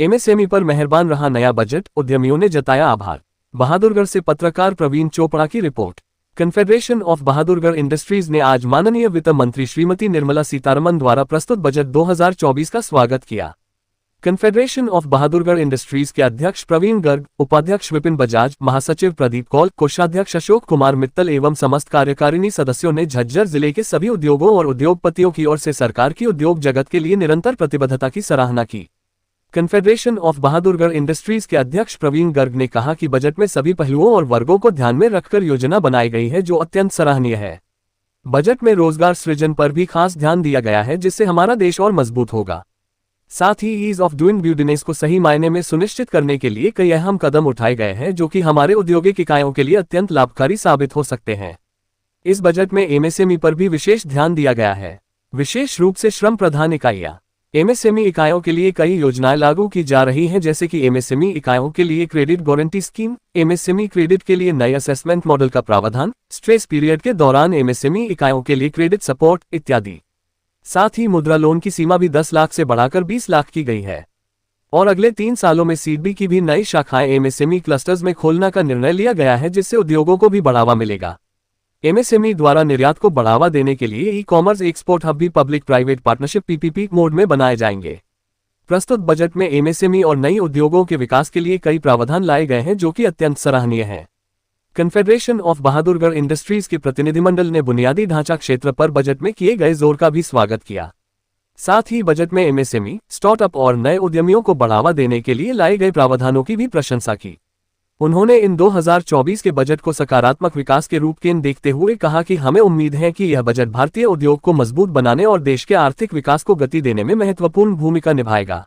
MSME पर मेहरबान रहा नया बजट, उद्यमियों ने जताया आभार। बहादुरगढ़ से पत्रकार प्रवीण चोपड़ा की report. Confederation of Bahadurgarh industries ने आज माननीय वित्त मंत्री श्रीमती निर्मला सीतारमण द्वारा प्रस्तुत बजट 2024 का स्वागत किया। कन्फेडरेशन ऑफ बहादुरगढ़ इंडस्ट्रीज के अध्यक्ष प्रवीण गर्ग, उपाध्यक्ष विपिन बजाज, महासचिव प्रदीप कौल, कोषाध्यक्ष अशोक कुमार मित्तल एवं समस्त कार्यकारिणी सदस्यों ने झज्जर जिले के सभी उद्योगों और उद्योगपतियों की ओर से सरकार की उद्योग जगत के लिए निरंतर प्रतिबद्धता की सराहना की। कन्फेडरेशन ऑफ बहादुरगढ़ इंडस्ट्रीज के अध्यक्ष प्रवीण गर्ग ने कहा कि बजट में सभी पहलुओं और वर्गों को ध्यान में रखकर योजना बनाई गई है जो अत्यंत सराहनीय है। बजट में रोजगार सृजन पर भी खास ध्यान दिया गया है जिससे हमारा देश और मजबूत होगा। साथ ही ईज ऑफ डूइंग बिजनेस को सही मायने में सुनिश्चित करने के लिए कई अहम कदम उठाए गए हैं जो कि हमारे औद्योगिक इकाइयों के लिए अत्यंत लाभकारी साबित हो सकते हैं। इस बजट में एमएसएमई पर भी विशेष ध्यान दिया गया है, विशेष रूप से श्रम प्रधान इकाइयां। एमएसएमई इकाइयों के लिए कई योजनाएं लागू की जा रही हैं जैसे कि एमएसएमई इकाइयों के लिए credit guarantee scheme, MSME credit के लिए नए असेसमेंट मॉडल का प्रावधान, स्ट्रेस पीरियड के दौरान एमएसएमई इकाइयों के लिए क्रेडिट सपोर्ट इत्यादि। साथ ही मुद्रा लोन की सीमा भी 10 लाख से बढ़ाकर 20 लाख की गई है और अगले 3 सालों में सीडबी की भी नई शाखाएं एमएसएमई क्लस्टर्स में खोलने का निर्णय लिया गया है जिससे उद्योगों को भी बढ़ावा मिलेगा। एमएसएमई द्वारा निर्यात को बढ़ावा देने के लिए ई कॉमर्स एक्सपोर्ट हब भी public private partnership PPP mode में बनाए जाएंगे। प्रस्तुत बजट में एमएसएमई और नई उद्योगों के विकास के लिए कई प्रावधान लाए गए हैं जो कि अत्यंत सराहनीय है। कन्फेडरेशन ऑफ बहादुरगढ़ इंडस्ट्रीज के प्रतिनिधिमंडल ने बुनियादी ढांचा क्षेत्र पर बजट में किए गए जोर का भी स्वागत किया। साथ ही बजट में एमएसएमई, स्टार्टअप और नए उद्यमियों को बढ़ावा देने के लिए लाए गए प्रावधानों की भी प्रशंसा की। उन्होंने इन 2024 के बजट को सकारात्मक विकास के रूप में देखते हुए कहा कि हमें उम्मीद है कि यह बजट भारतीय उद्योग को मजबूत बनाने और देश के आर्थिक विकास को गति देने में महत्वपूर्ण भूमिका निभाएगा।